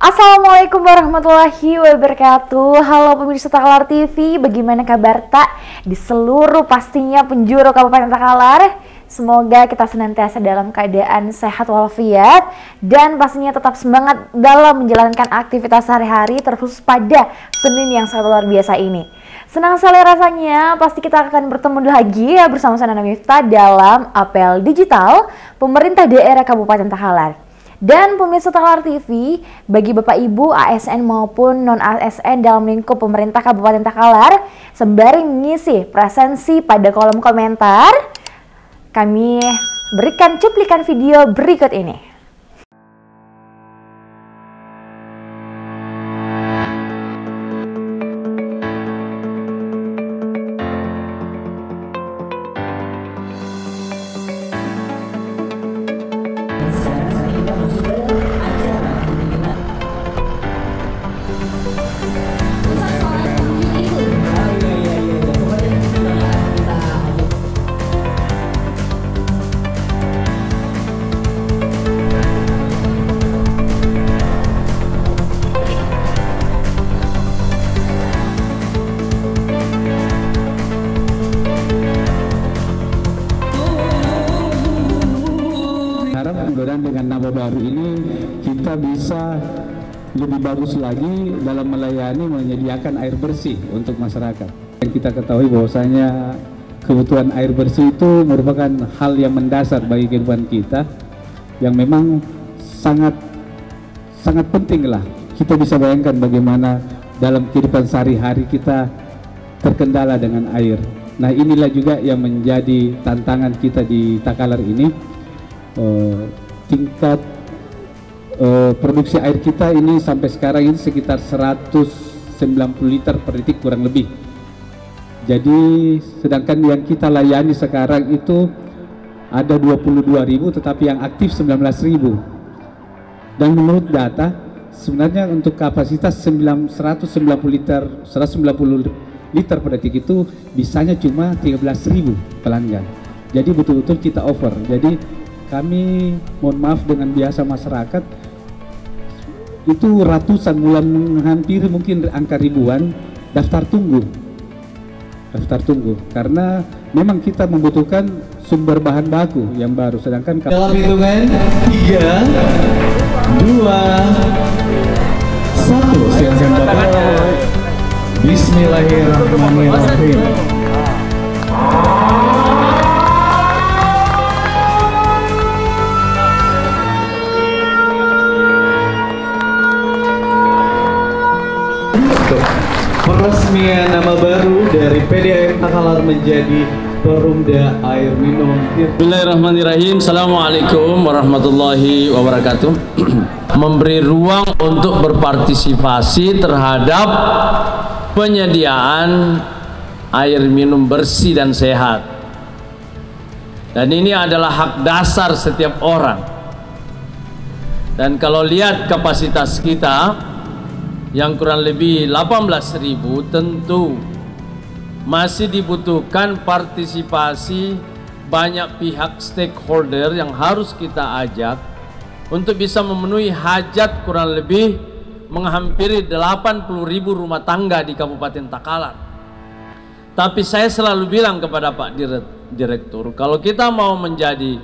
Assalamualaikum warahmatullahi wabarakatuh. Halo pemirsa Takalar TV, bagaimana kabar tak di seluruh pastinya penjuru Kabupaten Takalar? Semoga kita senantiasa dalam keadaan sehat walafiat dan pastinya tetap semangat dalam menjalankan aktivitas sehari-hari, terkhusus pada Senin yang sangat luar biasa ini. Senang sekali rasanya, pasti kita akan bertemu lagi ya bersama saya Nana Miftah dalam apel digital pemerintah daerah Kabupaten Takalar. Dan pemirsa Takalar TV, bagi Bapak Ibu ASN maupun non-ASN dalam lingkup pemerintah Kabupaten Takalar, sembari mengisi presensi pada kolom komentar, kami berikan cuplikan video berikut ini. Mudah-mudahan dengan nama baru ini kita bisa lebih bagus lagi dalam melayani menyediakan air bersih untuk masyarakat. Yang kita ketahui bahwasanya kebutuhan air bersih itu merupakan hal yang mendasar bagi kehidupan kita, yang memang sangat penting lah. Kita bisa bayangkan bagaimana dalam kehidupan sehari-hari kita terkendala dengan air. Nah, inilah juga yang menjadi tantangan kita di Takalar ini. Tingkat produksi air kita ini sampai sekarang ini sekitar 190 liter per detik kurang lebih. Jadi sedangkan yang kita layani sekarang itu ada 22.000, tetapi yang aktif 19.000. Dan menurut data sebenarnya untuk kapasitas 190 liter per detik itu bisanya cuma 13.000 pelanggan. Jadi betul-betul kita over. Jadi kami mohon maaf dengan biasa masyarakat itu ratusan, mulai menghampiri mungkin angka ribuan daftar tunggu karena memang kita membutuhkan sumber bahan baku yang baru. Sedangkan dalam hitungan 3, 2, 1 silakan Bapak. Bismillahirrahmanirrahim. Peresmian nama baru dari PDAM Takalar menjadi Perumda Air Minum. Bismillahirrahmanirrahim. Assalamualaikum warahmatullahi wabarakatuh. Memberi ruang untuk berpartisipasi terhadap penyediaan air minum bersih dan sehat. Dan ini adalah hak dasar setiap orang. Dan kalau lihat kapasitas kita yang kurang lebih 18.000, tentu masih dibutuhkan partisipasi banyak pihak stakeholder yang harus kita ajak untuk bisa memenuhi hajat kurang lebih menghampiri 80.000 rumah tangga di Kabupaten Takalar. Tapi saya selalu bilang kepada Pak Direktur, kalau kita mau menjadi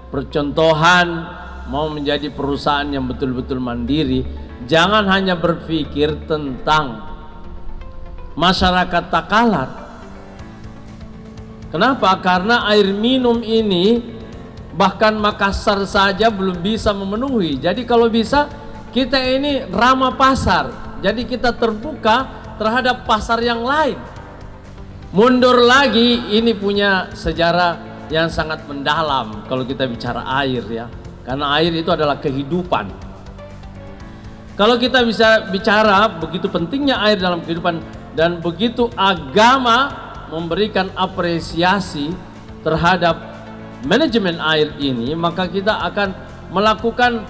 percontohan, mau menjadi perusahaan yang betul-betul mandiri, jangan hanya berpikir tentang masyarakat Takalar. Kenapa? Karena air minum ini bahkan Makassar saja belum bisa memenuhi. Jadi kalau bisa kita ini ramah pasar. Jadi kita terbuka terhadap pasar yang lain. Mundur lagi, ini punya sejarah yang sangat mendalam kalau kita bicara air ya. Karena air itu adalah kehidupan. Kalau kita bisa bicara begitu pentingnya air dalam kehidupan dan begitu agama memberikan apresiasi terhadap manajemen air ini, maka kita akan melakukan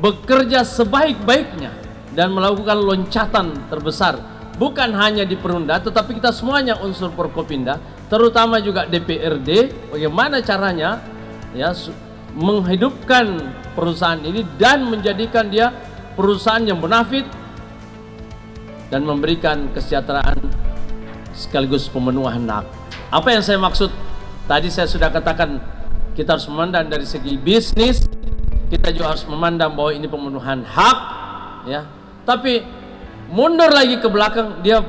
bekerja sebaik-baiknya dan melakukan loncatan terbesar, bukan hanya di Perumda tetapi kita semuanya unsur Forkopimda, terutama juga DPRD, bagaimana caranya ya menghidupkan perusahaan ini dan menjadikan dia perusahaan yang bonafit dan memberikan kesejahteraan sekaligus pemenuhan hak. Apa yang saya maksud? Tadi saya sudah katakan kita harus memandang dari segi bisnis, kita juga harus memandang bahwa ini pemenuhan hak, ya. Tapi mundur lagi ke belakang dia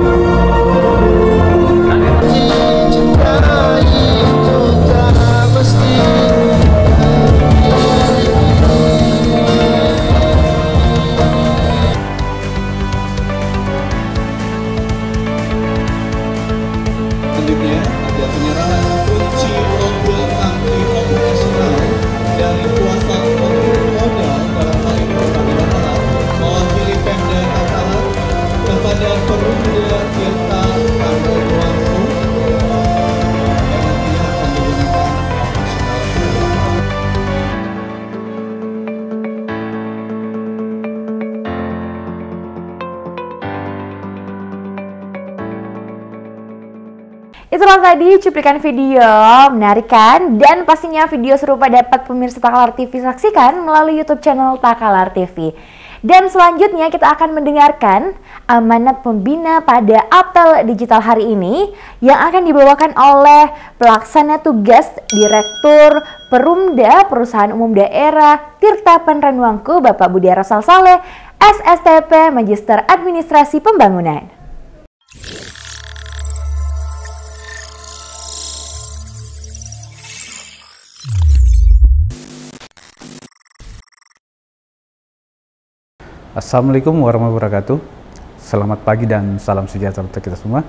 selanjutnya ada penyerahan kunci mobil anti operasional dari kuasa pemilik modal dalam hal ini Pertamina Takalar mewakili Pemda Takalar kepada Perumda Tirta Pandanuangku yang nantinya akan digunakan operasional. Itulah tadi cuplikan video menarik kan? Dan pastinya video serupa dapat pemirsa Takalar TV saksikan melalui YouTube channel Takalar TV. Dan selanjutnya kita akan mendengarkan amanat pembina pada apel digital hari ini yang akan dibawakan oleh pelaksana tugas Direktur Perumda Perusahaan Umum Daerah Tirta Pandanuangku Bapak Budi Rasal Saleh, SSTP Magister Administrasi Pembangunan. Assalamualaikum warahmatullahi wabarakatuh. Selamat pagi dan salam sejahtera untuk kita semua.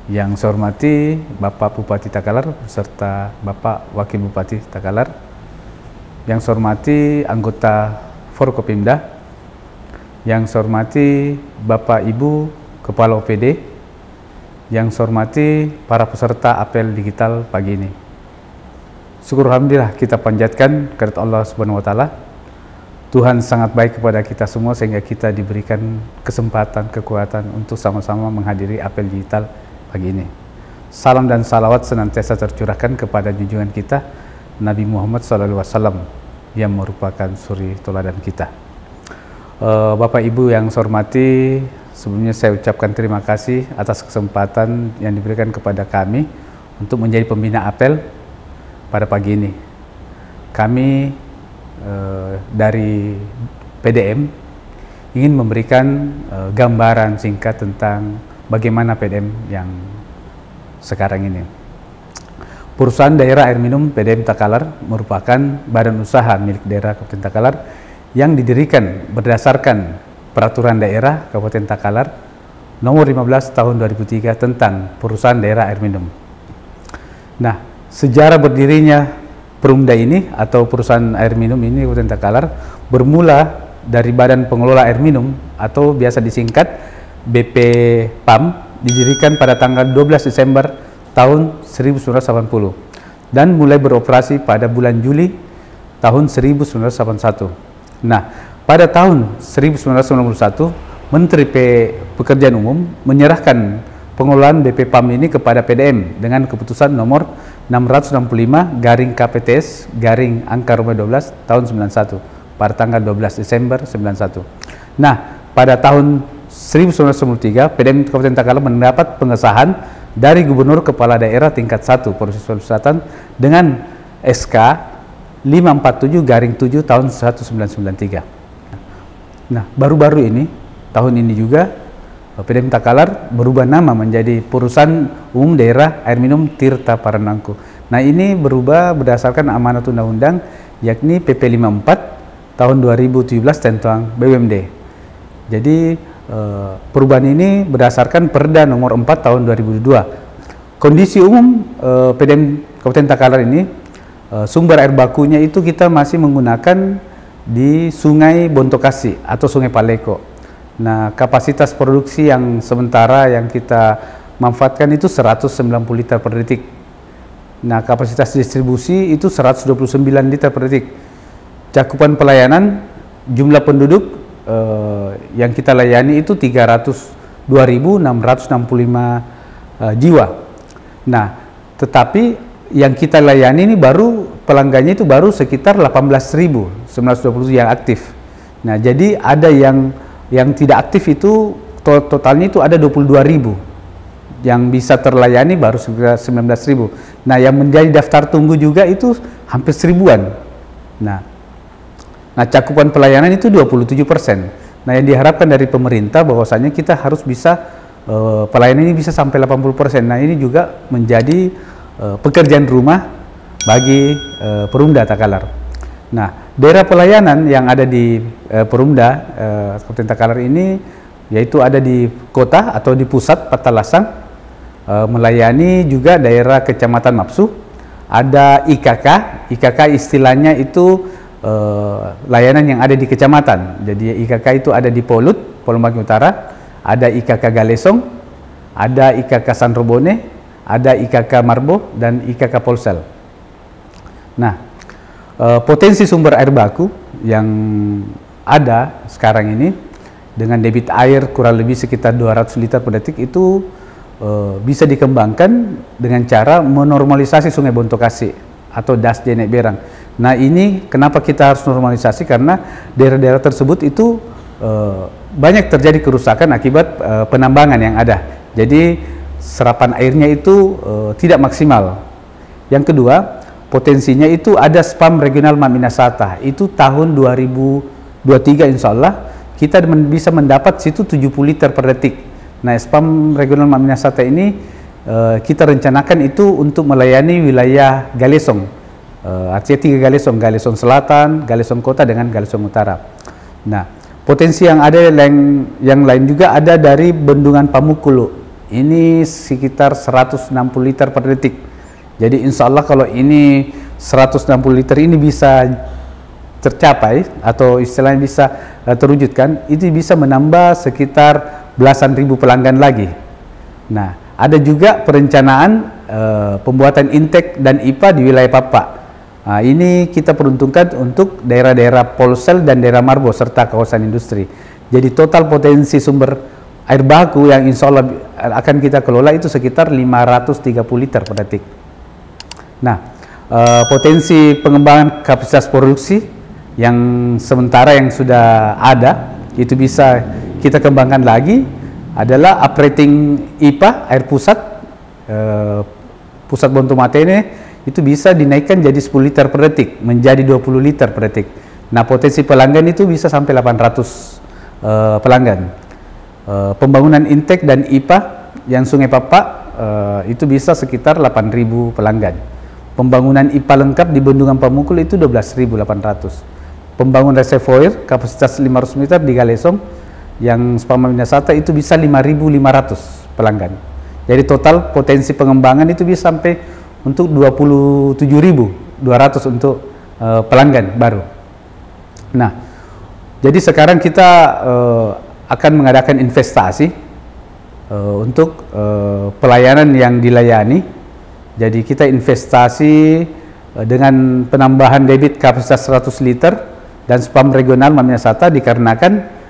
Yang saya hormati Bapak Bupati Takalar beserta Bapak Wakil Bupati Takalar. Yang saya hormati anggota Forkopimda. Yang saya hormati Bapak Ibu Kepala OPD. Yang saya hormati para peserta apel digital pagi ini. Syukur alhamdulillah kita panjatkan kehadirat Allah Subhanahu wa taala. Tuhan sangat baik kepada kita semua sehingga kita diberikan kesempatan, kekuatan untuk sama-sama menghadiri apel digital pagi ini. Salam dan salawat senantiasa tercurahkan kepada junjungan kita Nabi Muhammad SAW yang merupakan suri teladan kita. Bapak Ibu yang saya hormati, sebelumnya saya ucapkan terima kasih atas kesempatan yang diberikan kepada kami untuk menjadi pembina apel pada pagi ini. Kami dari PDM ingin memberikan gambaran singkat tentang bagaimana PDM yang sekarang ini. Perusahaan Daerah Air Minum PDM Takalar merupakan badan usaha milik daerah Kabupaten Takalar yang didirikan berdasarkan Peraturan Daerah Kabupaten Takalar Nomor 15 Tahun 2003 tentang Perusahaan Daerah Air Minum. Nah, sejarah berdirinya Perumda ini atau perusahaan air minum ini Kabupaten Takalar bermula dari Badan Pengelola Air Minum atau biasa disingkat BPPAM, didirikan pada tanggal 12 Desember tahun 1980 dan mulai beroperasi pada bulan Juli tahun 1981. Nah, pada tahun 1991 Menteri Pekerjaan Umum menyerahkan pengelolaan BPPAM ini kepada PDM dengan keputusan nomor 665/KPTS/angka 12 tahun 91 pada tanggal 12 Desember 91. Nah, pada tahun 1993 PDM Kabupaten Takalar mendapat pengesahan dari Gubernur Kepala Daerah tingkat 1 Provinsi Sulawesi Selatan dengan SK 547/7 tahun 1993. Nah, baru-baru ini tahun ini juga PDM Takalar berubah nama menjadi Perusahaan Umum Daerah Air Minum Tirta Pandanuangku. Nah, ini berubah berdasarkan amanat undang-undang yakni PP 54 tahun 2017 tentang BUMD. Jadi perubahan ini berdasarkan Perda nomor 4 tahun 2002. Kondisi umum PDM Kabupaten Takalar ini sumber air bakunya itu kita masih menggunakan di Sungai Bontokasi atau Sungai Paleko. Nah, kapasitas produksi yang sementara yang kita manfaatkan itu 190 liter per detik. Nah, kapasitas distribusi itu 129 liter per detik. Cakupan pelayanan, jumlah penduduk yang kita layani itu 302.665 jiwa. Nah, tetapi yang kita layani ini baru pelanggannya itu baru sekitar 18.920 yang aktif. Nah, jadi ada yang tidak aktif itu totalnya itu ada 22.000. Yang bisa terlayani baru 19.000. Nah, yang menjadi daftar tunggu juga itu hampir 1000-an. Nah, cakupan pelayanan itu 27%. Nah, yang diharapkan dari pemerintah bahwasanya kita harus bisa pelayanan ini bisa sampai 80%. Nah, ini juga menjadi pekerjaan rumah bagi Perumda Takalar. Nah, daerah pelayanan yang ada di Perumda Kabupaten Takalar ini yaitu ada di kota atau di pusat Patalasang, melayani juga daerah Kecamatan Mapsu. Ada IKK istilahnya itu layanan yang ada di kecamatan. Jadi IKK itu ada di Polut, Polombaking Utara, ada IKK Galesong, ada IKK Sanrobone, ada IKK Marbo, dan IKK Polsel. Nah, potensi sumber air baku yang ada sekarang ini dengan debit air kurang lebih sekitar 200 liter per detik itu bisa dikembangkan dengan cara menormalisasi Sungai Bontokasi atau Das Jenek Berang. Nah, ini kenapa kita harus normalisasi, karena daerah-daerah tersebut itu banyak terjadi kerusakan akibat penambangan yang ada. Jadi serapan airnya itu tidak maksimal. Yang kedua, potensinya itu ada spam regional Maminasata. Itu tahun 2023 insya Allah kita bisa mendapat situ 70 liter per detik. Nah, spam regional Maminasata ini kita rencanakan itu untuk melayani wilayah Galesong. Artinya 3 Galesong, Galesong Selatan, Galesong Kota, dengan Galesong Utara. Nah, potensi yang ada yang lain juga ada dari Bendungan Pamukulu. Ini sekitar 160 liter per detik. Jadi insya Allah kalau ini 160 liter ini bisa tercapai atau istilahnya bisa terwujudkan, itu bisa menambah sekitar belasan ribu pelanggan lagi. Nah, ada juga perencanaan pembuatan intake dan IPA di wilayah Papa. Nah, ini kita peruntukkan untuk daerah-daerah Polsel dan daerah Marbo serta kawasan industri. Jadi total potensi sumber air baku yang insya Allah akan kita kelola itu sekitar 530 liter per detik. Nah, potensi pengembangan kapasitas produksi yang sementara yang sudah ada itu bisa kita kembangkan lagi adalah operating IPA air pusat pusat Bontomatene itu bisa dinaikkan jadi 10 liter per detik menjadi 20 liter per detik. Nah, potensi pelanggan itu bisa sampai 800 pelanggan. Pembangunan intake dan IPA yang Sungai Papa itu bisa sekitar 8.000 pelanggan. Pembangunan IPA lengkap di Bendungan Pamukul itu 12.800. Pembangunan reservoir kapasitas 500 liter di Galesong yang spam Maminasata itu bisa 5.500 pelanggan. Jadi total potensi pengembangan itu bisa sampai untuk 27.200 untuk pelanggan baru. Nah, jadi sekarang kita akan mengadakan investasi untuk pelayanan yang dilayani. Jadi kita investasi dengan penambahan debit kapasitas 100 liter dan spam regional Maminasata dikarenakan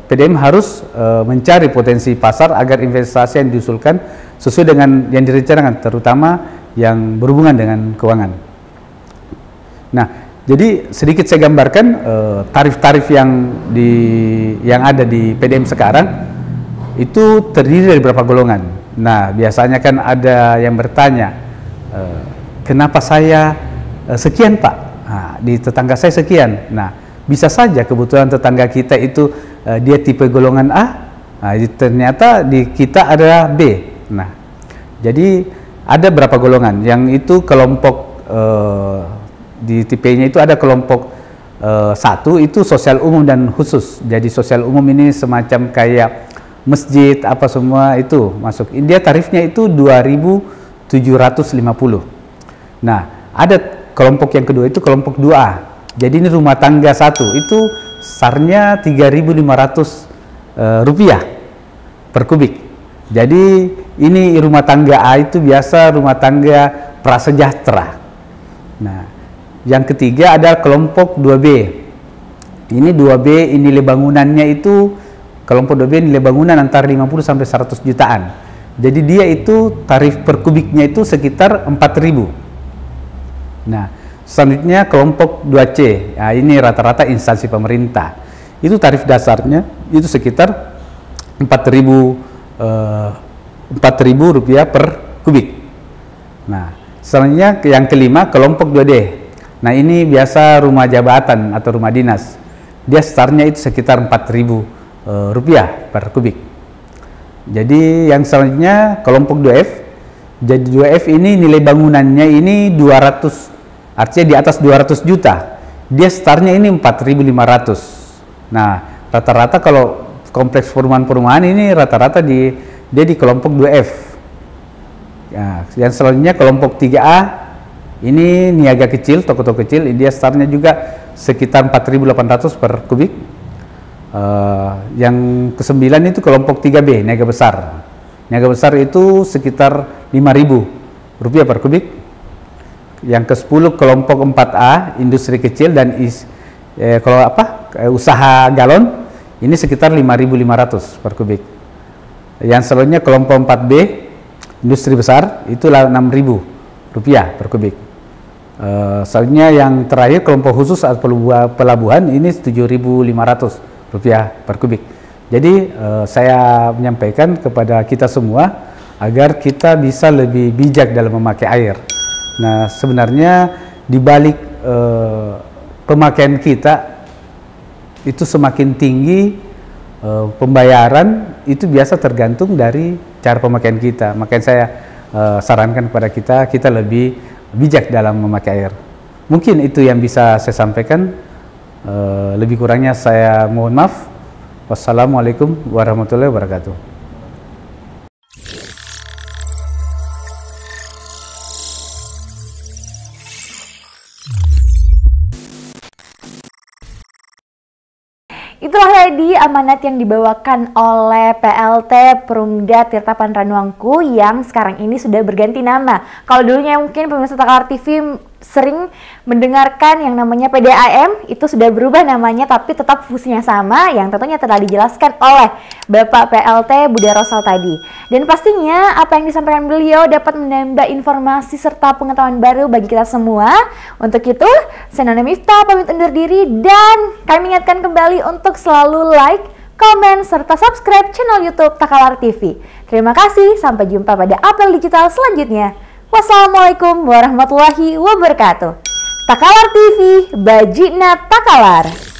PDM harus mencari potensi pasar agar investasi yang diusulkan sesuai dengan yang direncanakan, terutama yang berhubungan dengan keuangan. Nah, jadi sedikit saya gambarkan tarif-tarif yang ada di PDM sekarang itu terdiri dari beberapa golongan. Nah, biasanya kan ada yang bertanya, kenapa saya sekian Pak? Nah, di tetangga saya sekian. Nah, bisa saja kebetulan tetangga kita itu dia tipe golongan A, nah, ternyata di kita ada B. Nah, jadi ada berapa golongan, yang itu kelompok di tipenya itu ada kelompok 1 itu sosial umum dan khusus. Jadi sosial umum ini semacam kayak masjid apa semua itu masuk. Dia tarifnya itu 2.750. Nah, ada kelompok yang kedua itu kelompok 2A. Jadi ini rumah tangga 1 itu SAR-nya 3.500 rupiah per kubik. Jadi ini rumah tangga A itu biasa rumah tangga prasejahtera. Nah, yang ketiga ada kelompok 2B. Ini 2B nilai bangunannya itu kelompok 2B nilai bangunan antara 50 sampai 100 jutaan. Jadi dia itu tarif per kubiknya itu sekitar 4.000. Nah, selanjutnya kelompok 2C. Nah, ini rata-rata instansi pemerintah. itu tarif dasarnya itu sekitar 4.000 rupiah per kubik. Nah, selanjutnya yang kelima kelompok 2D. Nah, ini biasa rumah jabatan atau rumah dinas. Dia startnya itu sekitar 4.000 rupiah per kubik. Jadi yang selanjutnya kelompok 2F. Jadi 2F ini nilai bangunannya ini 200, artinya di atas 200 juta. Dia startnya ini 4.500. Nah, rata-rata kalau kompleks perumahan-perumahan ini rata-rata dia di kelompok 2F. Ya, yang selanjutnya kelompok 3A ini niaga kecil, toko-toko kecil, dia startnya juga sekitar 4.800 per kubik. Yang ke-9 itu kelompok 3B, niaga besar. Niaga besar itu sekitar 5.000 rupiah per kubik. Yang ke-10 kelompok 4A, industri kecil dan usaha galon, ini sekitar 5.500 per kubik. Yang selanjutnya kelompok 4B, industri besar, itu 6.000 rupiah per kubik. Selanjutnya yang terakhir kelompok khusus atau pelabuhan, ini 7.500 rupiah per kubik. Jadi saya menyampaikan kepada kita semua agar kita bisa lebih bijak dalam memakai air. Nah, sebenarnya di balik pemakaian kita itu semakin tinggi, pembayaran itu biasa tergantung dari cara pemakaian kita. Makanya saya sarankan kepada kita lebih bijak dalam memakai air. Mungkin itu yang bisa saya sampaikan. Lebih kurangnya saya mohon maaf. Wassalamualaikum warahmatullahi wabarakatuh. Itulah tadi amanat yang dibawakan oleh PLT Perumda Tirta Panranuangku yang sekarang ini sudah berganti nama. Kalau dulunya mungkin pemirsa Takalar TV sering mendengarkan yang namanya PDAM, itu sudah berubah namanya tapi tetap fungsinya sama yang tentunya telah dijelaskan oleh Bapak PLT Budi Rosal tadi. Dan pastinya apa yang disampaikan beliau dapat menambah informasi serta pengetahuan baru bagi kita semua. Untuk itu, saya Nona Miftah pamit undur diri dan kami ingatkan kembali untuk selalu like, komen, serta subscribe channel YouTube Takalar TV. Terima kasih, sampai jumpa pada upload digital selanjutnya. Wassalamualaikum warahmatullahi wabarakatuh. Takalar TV, Bajina Takalar.